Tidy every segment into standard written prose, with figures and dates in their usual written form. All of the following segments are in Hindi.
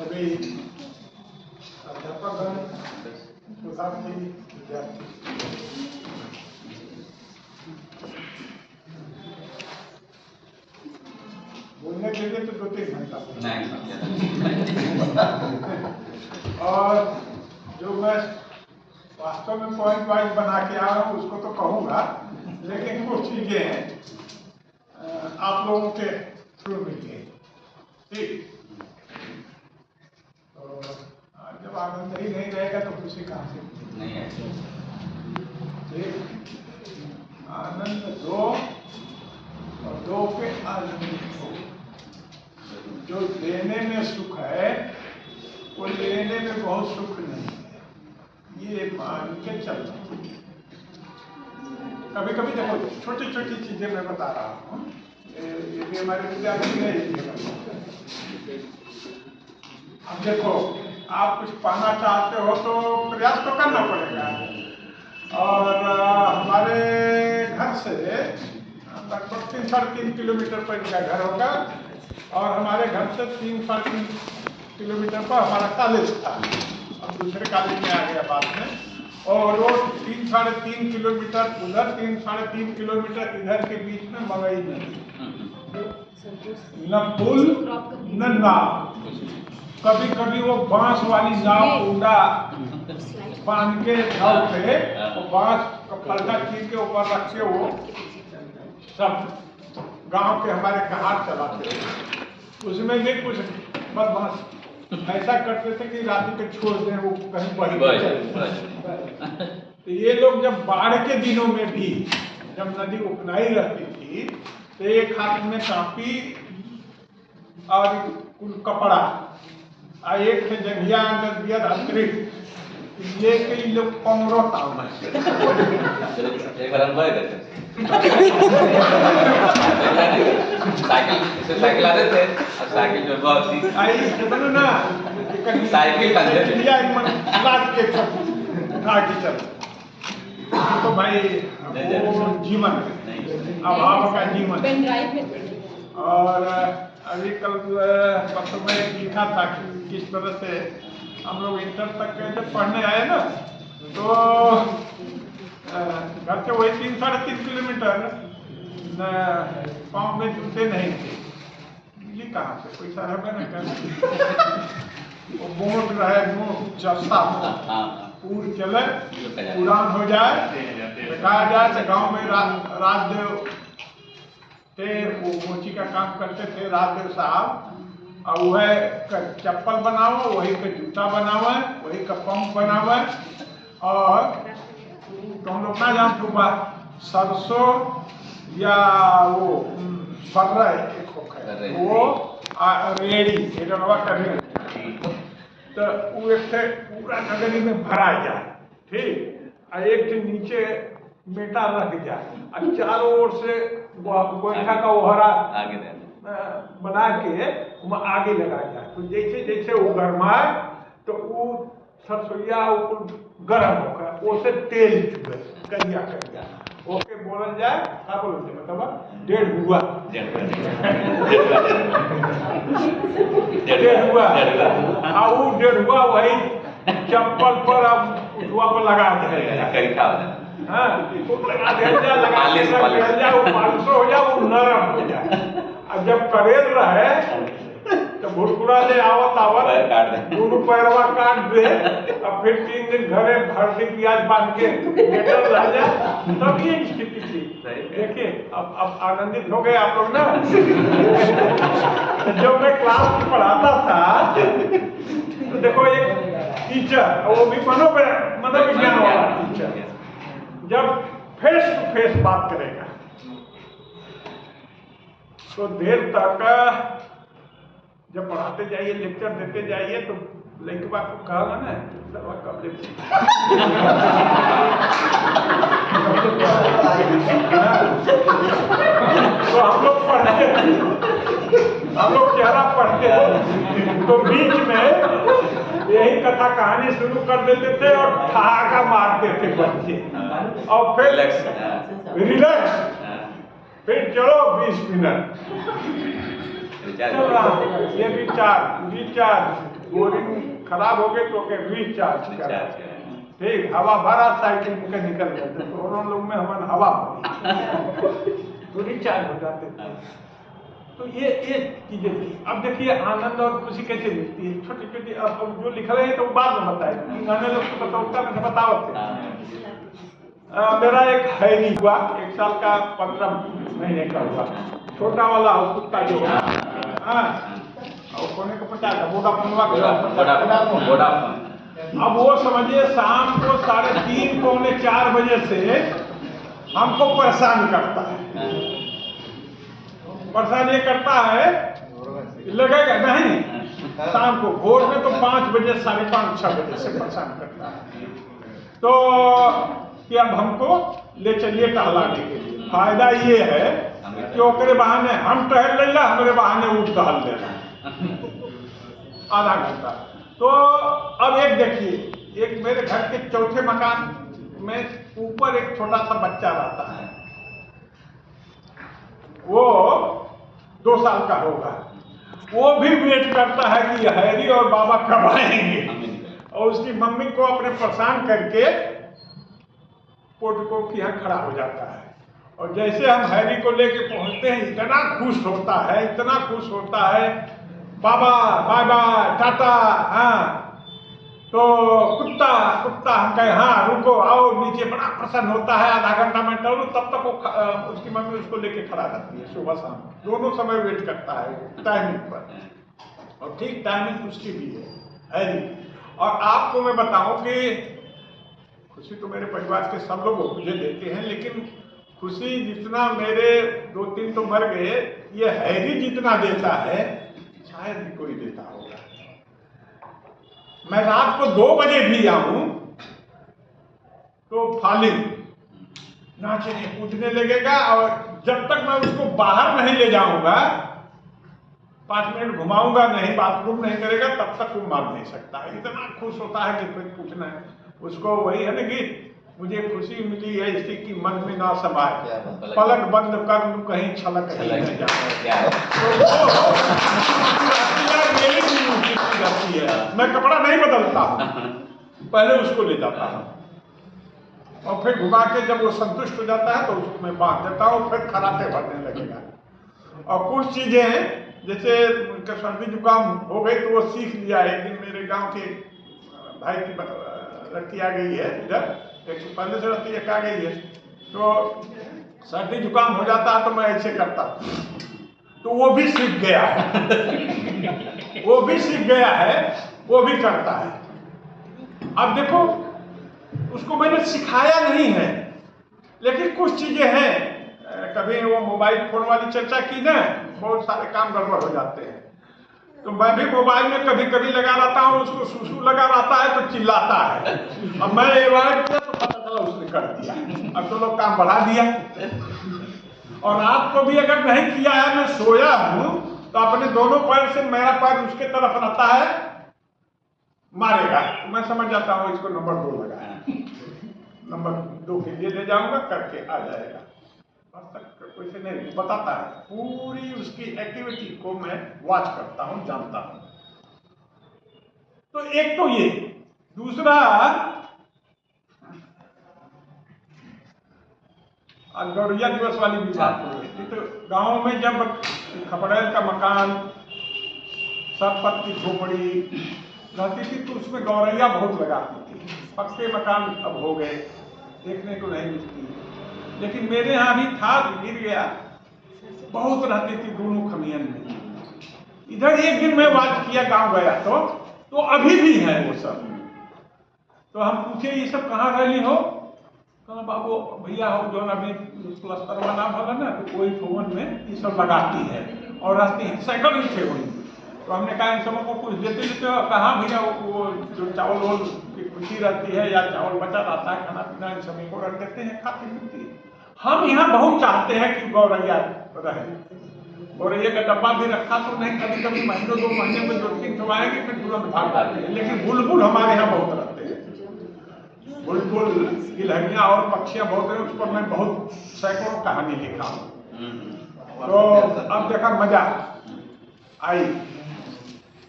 सभी अध्यापकगण, शोधार्थी, विद्यार्थी, बोलने के लिए तो 2-3 घंटा और जो मैं वास्तव में पॉइंट वाइज बना के आ रहा हूँ उसको तो कहूँगा, लेकिन कुछ चीजें आप लोगों के थ्रू मिली। ठीक, तो जब आनंद ही नहीं रहेगा तो खुशी कहाँ से नहीं है। ठीक, आनंद दो और दो पे आनंदित हो। जो देने में सुख है वो लेने में बहुत सुख नहीं है, ये मान के चलना। कभी कभी देखो छोटी छोटी चीजें मैं बता रहा हूँ, ये भी हमारे विद्यार्थी है। अब देखो आप कुछ पाना चाहते हो तो प्रयास तो करना पड़ेगा। और हमारे घर से लगभग 3-3.5 किलोमीटर पर इनका घर होगा और हमारे घर से 3-3.5 किलोमीटर पर हमारा कॉलेज था। अब दूसरे कॉलेज में आ गया बाद में, और वो 3-3.5 किलोमीटर उधर, 3-3.5 किलोमीटर इधर के बीच में मगई नदी, न पुल न नाव। कभी कभी वो बांस वाली नाव उड़ा बांध के नाव पे वो बांस का पलटा चीर के ऊपर रख के वो सब गांव के हमारे कहार चलाते थे। उसमें भी कुछ बदमाश ऐसा करते थे कि रात के छोड़ दें वो कहीं बह चले। तो ये लोग जब बाढ़ के दिनों में भी जब नदी उफनाई रहती थी तो एक हाथ में कापी और कुल कपड़ा और एक से जंघिया अंदर दिया अतिरिक्त ये कई लोग पंगरो ताव में साइकिल आते थे और साइकिल में बहुत सी ना साइकिल लाद के उठा के चल। तो भाई वो जीवन अभाव का जीवन। और अभी कल पत्र में लिखा था कि किस तरह से हम लोग इंटर तक के जब पढ़ने आए ना तो घर से वही 3-3.5 किलोमीटर पाँव में जूते नहीं थे। ये कहाँ से पैसा है ना क्या वो बोट रहे मुँह जस्ता पूर चले उड़ान हो जाए कहा जाए तो गाँव में राजदेव थे, वो मोची का काम करते थे राजदेव साहब। और वह चप्पल बनाओ, वही का जूता बनाओ, वही का पंप बनाओ। और तुम लोग ना जान चुका सरसों या वो फर्रा वो रेडी कर तो वो एक से पूरा नगरी में भरा जाए। ठीक, और एक से नीचे बेटा रख जाए और चारों ओर से गोईठा का ओहरा बना के आगे लगा जाए। तो जैसे जैसे वो गरमाए तो वो सरसोईया गर्म होकर उसे तेल चुके करिया करिया ओके बोला जाए। क्या बोलते मतलब डेढ़ हुआ और वो डेढ़ हुआ वही चप्पल पर अब उठवा पर लगा जाएगा। हाँ, लगा दिया लगा वो 500 हो जाए, वो नरम हो जाए। अब जब करेल रहे तो भुरकुड़ा ले आवत दोनों पैरवा काट दे और फिर 3 दिन घरे भरती प्याज बांध के लेटर रह जाए। तब ये स्थिति थी। देखिए अब आनंदित हो गए आप लोग ना। जब मैं क्लास में पढ़ाता था तो देखो एक टीचर, वो भी मनोविज्ञान वाला टीचर, जब फेस टू फेस बात करेगा तो देर तक जब पढ़ाते जाइए, लेक्चर देते जाइए तो लड़के बात को कहा ना कब तो हम लोग पढ़ते, हम लोग चेहरा पढ़ते तो बीच में यही कथा कहानी शुरू कर देते थे और ठहाका मारते थे बच्चे। और फिर रिलैक्स, फिर चलो 20 मिनट ये विचार बोरिंग खराब हो गए तो रिचार्ज करा, ठीक, हवा भरा साइकिल में निकल गए तो दोनों लोग में हमारे हवा तो रिचार्ज हो जाते थे। तो ये चीजें थी। अब देखिए आनंद और खुशी कैसे मिलती है, छोटी छोटी, अब जो लिख रहे हैं तो बाद में बताए, गाने लोग तो बताओ बताओ। मेरा एक हैरी हुआ, 1 साल का 15 महीने का हुआ, छोटा वाला कुत्ता जो है, और कोने को 50 का वोडाफोन। अब वो समझिए शाम को 3:30 पौने 4 बजे से हमको परेशान करता है। परेशान ये करता है, लगेगा नहीं, शाम को भोर में तो 5 बजे 5:30 6 बजे से परेशान करता है। तो कि अब हमको ले चलिए टहलाने के लिए। फायदा ये है कि ओकरे बहाने हम टहल ले ला, हमारे बहाने उठ टहल लेना आधा घंटा। तो अब एक देखिए, एक मेरे घर के चौथे मकान में ऊपर एक छोटा सा बच्चा रहता है, वो 2 साल का होगा, वो भी वेट करता है कि हैरी और बाबा कब आएंगे, और उसकी मम्मी को अपने परेशान करके पोर्टिको के यहाँ खड़ा हो जाता है। और जैसे हम हैरी को लेके पहुंचते हैं, इतना खुश होता है, इतना खुश होता है, बाबा बाय बाय टाटा, हाँ तो कुत्ता कुत्ता, हम कहे हाँ रुको आओ नीचे, बड़ा प्रसन्न होता है। आधा घंटा में टहलूं तब तक वो उसकी मम्मी उसको लेके खड़ा रहती है, सुबह शाम दोनों समय वेट करता है टाइमिंग पर, और ठीक टाइमिंग उसकी भी है हैरी। और आपको मैं बताऊं कि खुशी तो मेरे परिवार के सब लोग मुझे देते हैं, लेकिन खुशी जितना मेरे 2-3 तो मर गए, ये हैरी जितना देता है शायद ही कोई देता होगा। मैं रात को 2 बजे भी आऊं तो फालिंग नाचने कूदने लगेगा, और जब तक मैं उसको बाहर नहीं ले जाऊंगा, 5 मिनट घुमाऊंगा नहीं, बाथरूम नहीं करेगा, तब तक वो मार नहीं सकता। इतना खुश होता है कि फिर पूछना है उसको। वही है ना कि मुझे खुशी मिली है इसकी कि मन में ना समाये, पलक बंद कर लूं कहीं छलक नहीं जाए। मैं कपड़ा नहीं बदलता हूं, पहले उसको ले जाता हूं, और फिर घुमा के जब वो संतुष्ट हो जाता है तो उसको मैं बांध देता हूं, फिर खराटे भरने लगेगा। और कुछ चीजें हैं, जैसे उनका सर्दी जुकाम हो गई तो वो सीख लिया। एक दिन मेरे गांव के भाई की लड़की आ गई है इधर, एक पहले से लड़की आ गई है, तो सर्दी जुकाम हो जाता है तो मैं ऐसे करता, तो वो भी सीख गया है वो भी सीख गया है, वो भी करता है। अब देखो उसको मैंने सिखाया नहीं है, लेकिन कुछ चीजें हैं, कभी वो मोबाइल फोन वाली चर्चा की ना, बहुत सारे काम गड़बड़ हो जाते हैं, तो मैं भी मोबाइल में कभी कभी लगा रहता हूँ, उसको सुसु लगा रहता है तो चिल्लाता है, अब मैं एक बार किया तो पता चला उसने कर दिया, अब तो लोग काम बढ़ा दिया। और रात को भी अगर नहीं किया है, मैं सोया हूँ तो अपने दोनों पैर से मेरा पैर उसके तरफ रहता है, मारेगा तो मैं समझ जाता हूँ इसको नंबर 2 लगाया, नंबर 2 के लिए ले जाऊंगा, करके आ जाएगा। कोई से नहीं बताता है, पूरी उसकी एक्टिविटी को मैं वॉच करता हूं, जानता हूं। तो एक तो ये, दूसरा गौरैया दिवस वाली भी बात हो रही थी। तो गांव में जब खपड़ैल का मकान, सरपत की झोपड़ी रहती थी तो उसमें गौरैया बहुत लगाती थी। पक्के मकान अब हो गए, देखने को नहीं मिलती, लेकिन मेरे यहाँ भी था, गिर गया, बहुत रहती थी दोनों खमियन में। इधर एक दिन मैं बात किया, गांव गया तो अभी भी है वो सब। तो हम पूछे ये सब कहाँ रहली हो, कहा बाबू भैया हो जो अभी प्लस्तर वाला भला ना, तो कोई फोन में ये सब लगाती है और रहती है, साइकिल ही थे वही। तो हमने कहा इन सबों को कुछ देते लेते हो, कहाँ भैया वो जो चावल की खुशी रहती है या चावल बचा रहता है, खाना पीना इन सभी को रख देते हैं, खाती पीती है। हम यहाँ बहुत चाहते हैं कि गौरैया रहे, गौरैया का डब्बा भी रखा तो नहीं, कभी कभी महीनों 2 महीने में 2-3 ठो आएंगे, फिर तुरंत भाग जाते हैं। लेकिन बुलबुल हमारे यहाँ बहुत रहते हैं, बुलबुल गिलहरियाँ और पक्षियाँ बहुत हैं, उस पर मैं बहुत सैकड़ों कहानी लिखा हूँ। तो अब देखा मजा आई।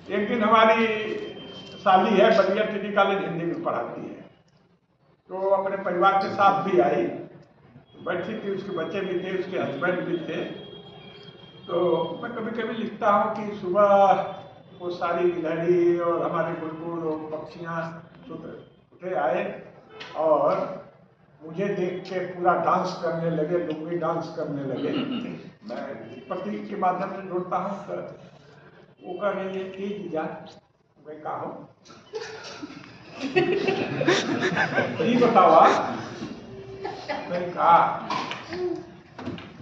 एक दिन हमारी साली है, बलिया टीडी कॉलेज हिंदी में पढ़ाती है, तो अपने परिवार के साथ भी आई, बैठी थी, उसके बच्चे भी थे, उसके हस्बैंड भी थे। तो मैं कभी कभी लिखता हूँ कि सुबह वो सारी गिलहरी और हमारे बुलबुल और पक्षियाँ उठे आए और मुझे देख के पूरा डांस करने लगे, लुंगी डांस करने लगे। मैं प्रतीक के माध्यम से जोड़ता हूँ, तो वो कह रही है कि जीजा, मैं कहा हूँ ये बताओ, मैं कहा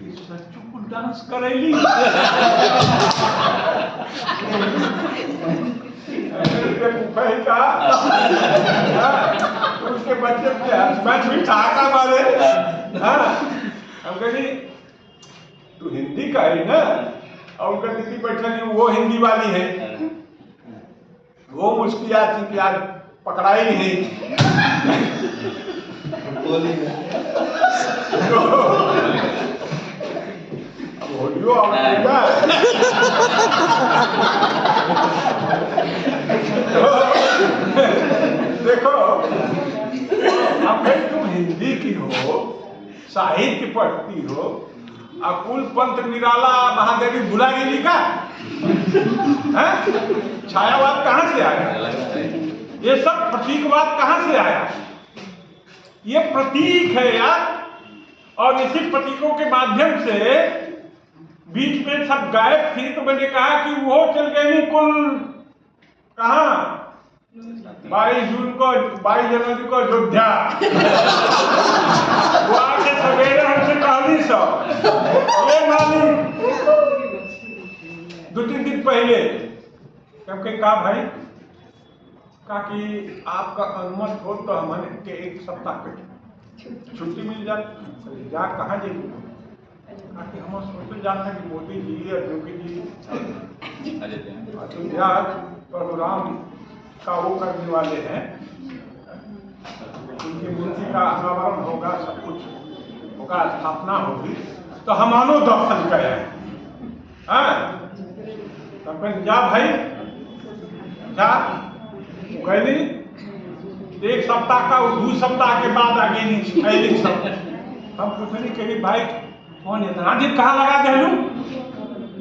सच्चू को डांस करेली। उसके बच्चे हस्बैंड भी ठहाका मारे। हम कही तू हिंदी का है ना, और उनका दीदी बैठा नहीं, वो हिंदी वाली है, वो मुस्कुराती कि आज पकड़ाई नहीं। अब होलियो आऊंगा, देखो अब तुम हिंदी की हो, साहित्य पढ़ती हो, अकुल पंथ निराला महादेवी भुला गेली का? छायावाद कहां से आया? ये सब प्रतीकवाद कहां से आया? ये प्रतीक है यार, और इसी प्रतीकों के माध्यम से बीच में सब गायब थी, तो मैंने कहा कि वो चल गई कुल कहां? 22 जनवरी को अयोध्या। वो आके सवेरे हमसे कहली सब, ये मालिक 2-3 दिन पहले क्योंकि कहा भाई कहा कि आपका अनुमति हो तो हमारे के 1 सप्ताह के छुट्टी मिल जाती। जा कहाँ जाएगी? कि हम सोचते जाते हैं कि मोदी जी और योगी जी अयोध्या प्रोग्राम का वो करने वाले हैं, उनकी मूर्ति का अनावरण होगा, सब कुछ होगा, स्थापना होगी, तो हम आनो दर्शन करें। तब जा भाई जा, गई 1 सप्ताह का 2 सप्ताह के बाद आगे नहीं सब। हम कुछ नहीं कही भाई कौन इतना दिन कहाँ लगा दे लू?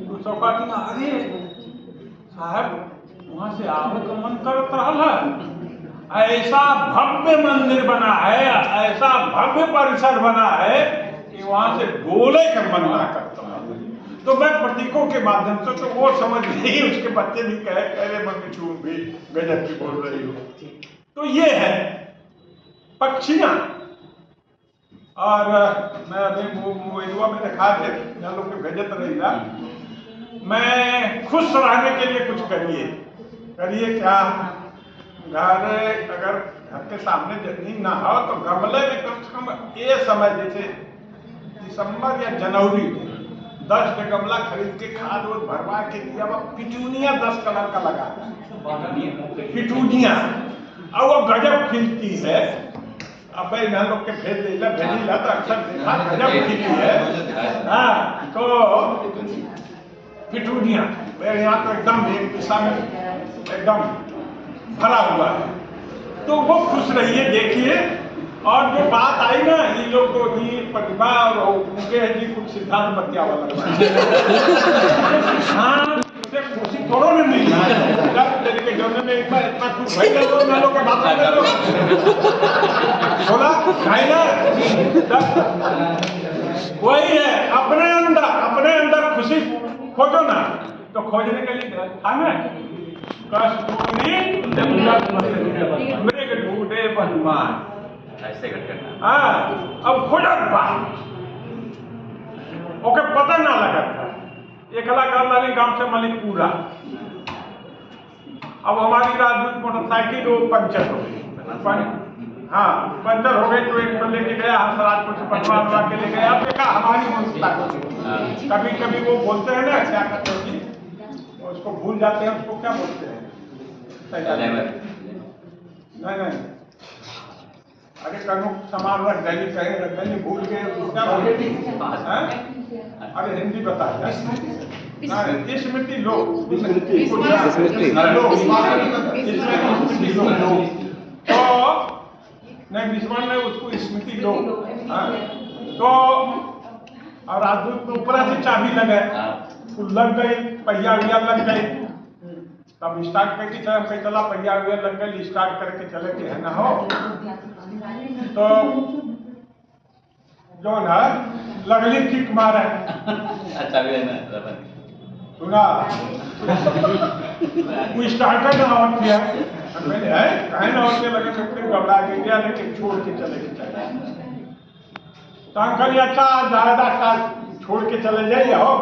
तो चौपाटी में अरे साहब वहां से आवे का मन करत रहा है, ऐसा भव्य मंदिर बना है, ऐसा भव्य परिसर बना है कि वहां से बोले का मन ना करता। तो मैं प्रतीकों के माध्यम से, तो वो समझ गई, उसके बच्चे भी कहे अरे मम्मी तुम भी गजब की बोल रही हो। तो ये है पक्षियां। और मैं अभी मोबाइलवा में दिखा दे लोग के भेजत रही, मैं खुश रहने के लिए कुछ करिए क्या? घर अगर घर के सामने जमीन ना हो तो गमले में कम से कम ये समय जैसे दिसंबर या जनवरी में 10 के गमला खरीद के खाद वोद भरवा के दिया। पिटूनिया 10 कलर का लगा, पिटूनिया, और वो गजब खिलती है। अब भाई मैं लोग के भेजिला तो अक्सर देखा गजब खिलती है। हाँ, तो पिटूनिया मेरे यहाँ तो एकदम एक दिशा में एकदम भरा हुआ है। तो वो खुश रहिए, देखिए। और जो बात आई ना, ये लोग तो जी प्रतिभा और मुकेश जी कुछ सिद्धांत बतिया वाला हाँ, उसे खुशी थोड़ो ने मिली के जौने में एक बार इतना खुश भाई लोग मैं लोग के बात कर लो बोला भाई ना, वही है अपने अंदर खुशी खोजो ना। तो खोजने के लिए हमें कस्तूरी मृग ढूंढे बनमान, ऐसे करना। हाँ, अब खोजत बा ओके पता ना लगा था। एक कलाकार वाली गांव से मलिकपुरा, अब हमारी राजदूत मोटरसाइकिल वो पंचर हो गई। हाँ, पंचर हो गई तो एक तो लेके गया हंसराजपुर से पटवा के ले गया। देखा हमारी मनोस्ता कभी कभी वो बोलते हैं ना, क्या कहते हैं जी, उसको भूल जाते हैं, उसको क्या बोलते हैं? नहीं, अरे कहीं सामान रख गई, कहीं रख गई, भूल गए, क्या बोलते हैं? अरे हिंदी बता स्मृति लोक तो नहीं विस्मरण ने उसको स्मृति लोक। तो और राजदूत को ऊपर से चाबी लगे लग गई पहिया विया लग गई तब स्टार्ट करके चले हम कहीं चला पहिया विया लग गई स्टार्ट करके चले कि है ना हो तो जो ना लगली किक मारे अच्छा भी है ना सुना वो स्टार्टर ना ऑन किया मैंने है कहीं ना ऑन किया लगे तो फिर घबरा के गया लेकिन छोड़ के चले गए तो अंकल अच्छा ज्यादा छोड़ के चले जाइए हो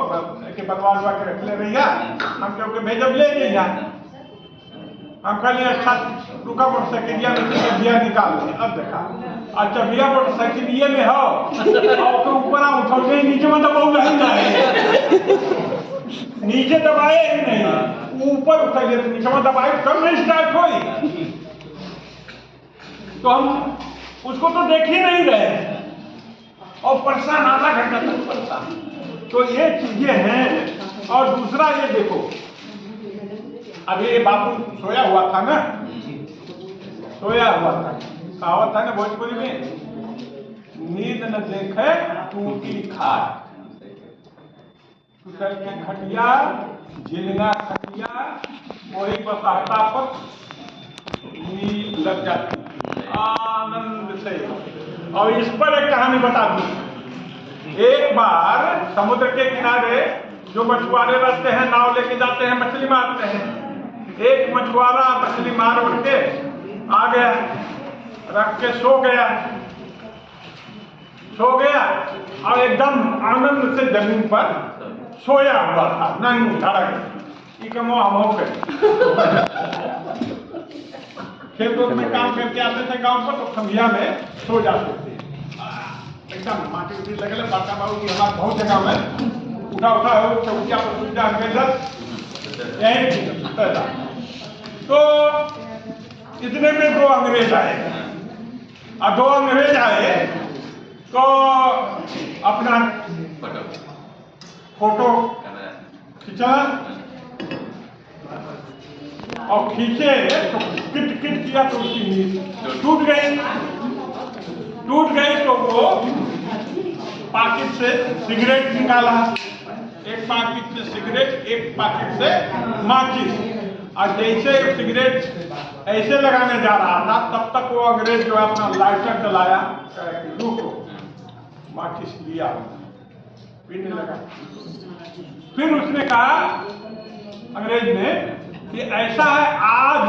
के बनवा के रख ले भैया हम क्योंकि भेजब ले गया अंकल ने अच्छा रुका मोटरसाइकिल दिया निकाल लिया अब देखा अच्छा भैया मोटरसाइकिल ये में हो और ऊपर उठाओ नहीं नीचे में दबाऊ नहीं जाए नीचे दबाए ही नहीं ऊपर उठा लिया तो नीचे में दबाए कब नहीं स्टार्ट हुई तो हम उसको तो देख ही नहीं रहे और परेशान आधा घंटा तक परेशान। तो ये चीजें हैं और दूसरा ये देखो अभी ये बाबू सोया हुआ था ना सोया हुआ था कहावत था ना भोजपुरी में नींद न देखे टूटी खाट टूटल के खटिया झिलना खटिया वही बसाता पर नींद लग जाती आनंद से। और इस पर एक कहानी बता दूं एक बार समुद्र के किनारे जो मछुआरे रहते हैं नाव लेके जाते हैं मछली मारते हैं एक मछुआरा मछली मार उड़ के आ गया रख के सो गया और एकदम आनंद से जमीन पर सोया हुआ था नंग धड़क हम हो गए खेतों में काम करके आते थे गांव पर तो खमिया में सो जाते थे एकदम माटी उटी लगल बाटा बाबू की हमारे बहुत जगह में उठा हो चौकिया पर सुविधा यही तो इतने में दो अंग्रेज आए और दो अंग्रेज आए तो अपना फोटो खींचा और खींचे तो किट किया तो उसकी नींद टूट गई तो वो पाकिट से सिगरेट निकाला एक पाकिट से सिगरेट एक पाकिट से माचिस और जैसे सिगरेट ऐसे लगाने जा रहा था तब तक वो अंग्रेज जो अपना लाइटर जलाया रुको माचिस लिया पीने लगा फिर उसने कहा अंग्रेज ने कि ऐसा है आज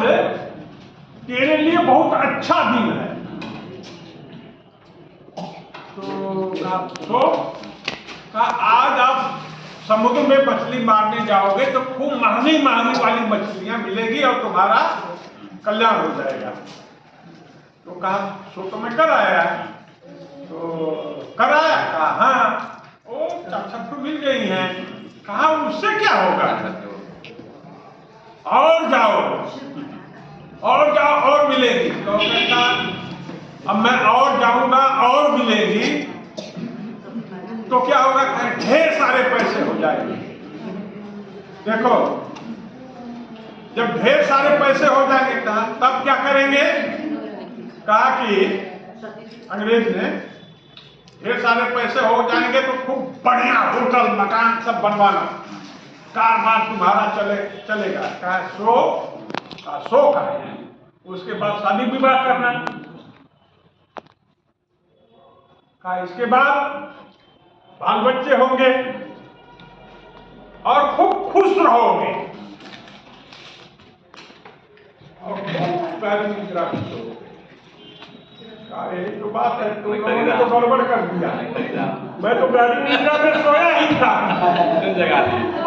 तेरे लिए बहुत अच्छा दिन है तो आज आप समुद्र में मछली मारने जाओगे तो खूब महंगी वाली मछलियां मिलेगी और तुम्हारा कल्याण हो जाएगा। तो कहा सो तो मैं कर आया तो कराया कहा हाँ ओ सबको मिल गई हैं कहा उससे क्या होगा और जाओ और मिलेगी तो कहता अब मैं और जाऊंगा और मिलेगी तो क्या होगा ढेर सारे पैसे हो जाएंगे। देखो जब ढेर सारे पैसे हो जाएंगे कहा तब क्या करेंगे कहा कि अंग्रेज ने ढेर सारे पैसे हो जाएंगे तो खूब बढ़िया होटल मकान सब बनवाना कारोबार तुम्हारा चलेगा कहा सो का उसके बाद शादी विवाह करना कहा इसके बाद बाल बच्चे होंगे और खूब खुश रहोगे और यही तो बात है तुम लोगों ने तो गड़बड़ कर दिया मैं तो गाड़ी निद्रा में सोया ही था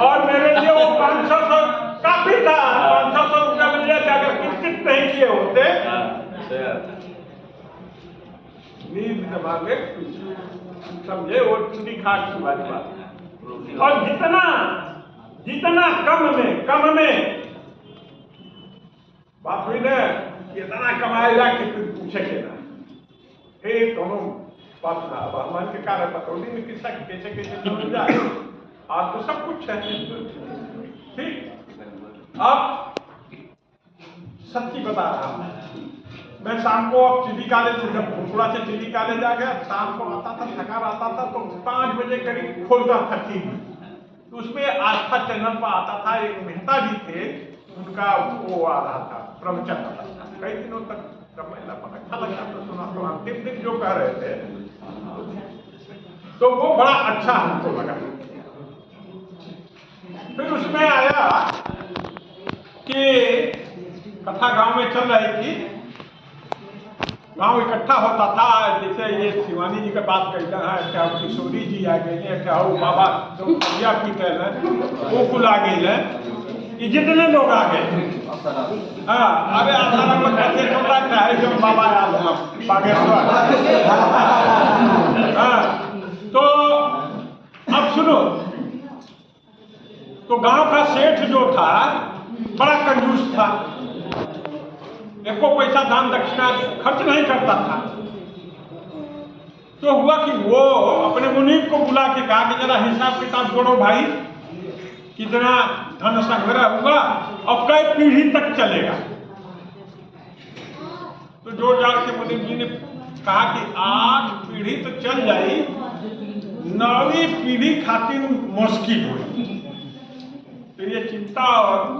और मेरे लिए वो 500 काफी था 500 रुपया मिल जाता अगर किट नहीं किए होते नींद दबागे समझे वो टूटी खाट की वाली बात और जितना कम में बात हुई ना इतना कमाएगा कि तुम पूछेगे ना दोनों बात ना भगवान के कारण पतौली में किस्सा कैसे समझ जाए आज तो सब कुछ है। ठीक, अब सच्ची बता रहा हूं, मैं शाम को अब चिली कॉलेज, जब भोपुरा से चिली कॉलेज आ गया, शाम को आता था, थका आता था, तो 5 बजे करीब खोलता था टीवी। तो उसमें आस्था चैनल पर आता था, एक मेहता जी थे, उनका वो आ रहा था, प्रवचन आता था। कई दिनों तक जब महिला पर अच्छा लगा तो सुना, तो अंतिम दिन जो कह रहे थे तो वो बड़ा अच्छा हमको लगा। फिर उसमें आया कि कथा गांव में चल रही थी, गांव इकट्ठा होता था, जैसे ये शिवानी जी का बात कहते हैं, क्या किशोरी जी आ गई है, क्या वो बाबा जो कलिया पीते हैं वो कुल आ गई है, ये जितने लोग आ गए। हाँ, अरे आसाराम में कैसे चल रहा है जो बाबा याद है बागेश्वर। हाँ, तो अब सुनो, तो गांव का सेठ जो था बड़ा कंजूस था, एको पैसा दान दक्षिणा खर्च नहीं करता था। तो हुआ कि वो अपने मुनीब को बुला के कहा कि जरा हिसाब किताब जोड़ो भाई, कितना धन संग्रह हुआ और कई पीढ़ी तक चलेगा। तो जोड़ जाड़ के मुनीब जी ने कहा कि 8 पीढ़ी तो चल जाई, 9वीं पीढ़ी खातिर मुश्किल हुई। तो ये चिंता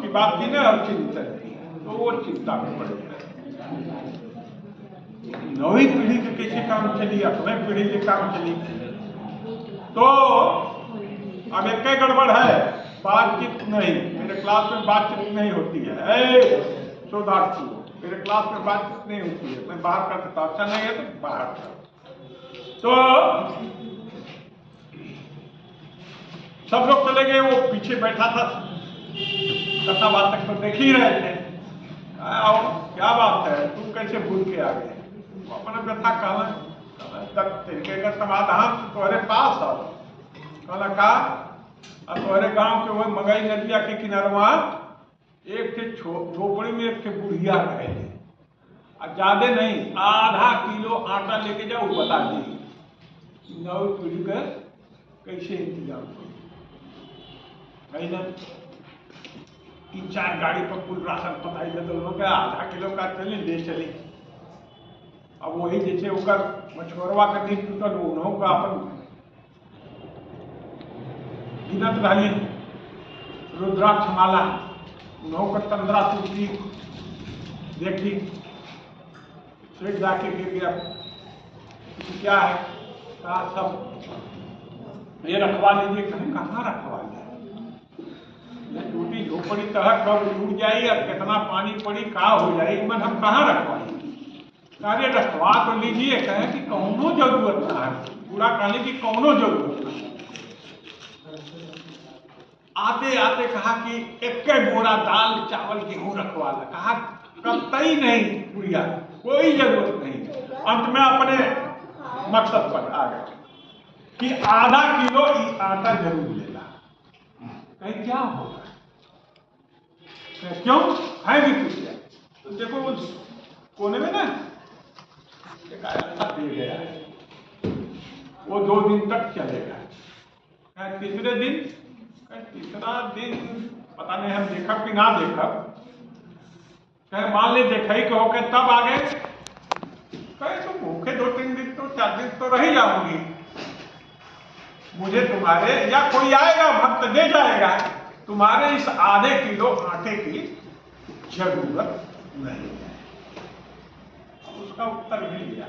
की बात थी ना, और चिंतन थी, तो वो चिंता में पड़ गया। 9वीं पीढ़ी के कैसे काम चली, 8वीं पीढ़ी के काम चली। तो अब एक गड़बड़ है, बातचीत नहीं, मेरे क्लास में बातचीत नहीं होती है, शोधार्थी मेरे क्लास में बातचीत नहीं होती है, मैं बाहर का तो अच्छा नहीं है तो बाहर का। तो सब लोग चले गए, वो पीछे बैठा था, कथा बात तक तो देख ही रहे थे। क्या बात है, तुम कैसे भूल के आ गए? अपना व्यथा कहला तरीके का समाधान तुम्हारे पास आओ। कहला का तुम्हारे गांव के वो मगई नदिया के किनारवा एक थे झोपड़ी में एक थे बुढ़िया रहे थे, और ज्यादा नहीं, आधा किलो आटा लेके जाओ, बता दी 9 पीढ़ी का कैसे इंतजाम करो। 3-4 गाड़ी पर कुल राशन पताई दे दोनों का, आधा किलो का चले ले चले। अब वही जैसे होकर मछुआरवा का नींद टूटल, उन्हों का अपन गिनत रही रुद्राक्ष माला, उन्हों का तंद्रा टूटी देखी, फिर जाके गिर गया। क्या है? कहा सब ये रखवा लीजिए। कहाँ रखवा लिया? टूटी झोपड़ी तहत कब टूट जाई और कितना पानी पड़ी का हो जाए, मन हम कहाँ रखवाएंगे? अरे रखवा तो लीजिए। कहे कि कौनो जरूरत ना है, पूरा कहने की कौनो जरूरत ना। आते आते कहा कि एक बोरा दाल चावल गेहूं रखवा ला। कहा कतई नहीं बुढ़िया, कोई जरूरत नहीं। अंत में अपने मकसद पर आ गए कि आधा किलो आटा जरूर लेना। कहीं क्या होगा? क्यों है भी कुछ? तो देखो वो कोने में ना एक आटा दे गया है, वो 2 दिन तक चलेगा। तीसरा दिन पता नहीं हम देखब कि ना देखब, कहे मान ले देखा ही कहो के तब आ गए। कहे तो भूखे 2-3 दिन तो 4 दिन तो रह जाऊंगी, मुझे तुम्हारे या कोई आएगा भक्त दे जाएगा, तुम्हारे इस आधे किलो आटे की जरूरत नहीं है। उसका उत्तर मिल गया।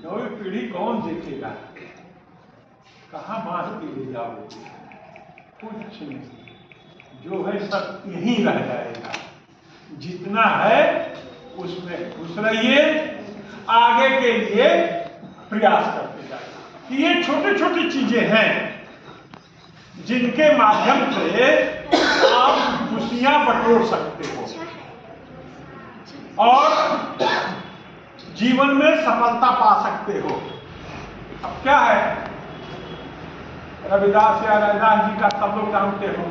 9वीं पीढ़ी कौन देखेगा? कहाँ मार के ले जाओगे? कुछ नहीं, जो है सब यहीं रह जाएगा। जितना है उसमें खुश रहिए, आगे के लिए प्रयास करते जाइए। ये छोटी छोटी चीजें हैं जिनके माध्यम से आप खुशियां बटोर सकते हो और जीवन में सफलता पा सकते हो। अब क्या है, रविदास या रैदास जी का सब लोग जानते हो।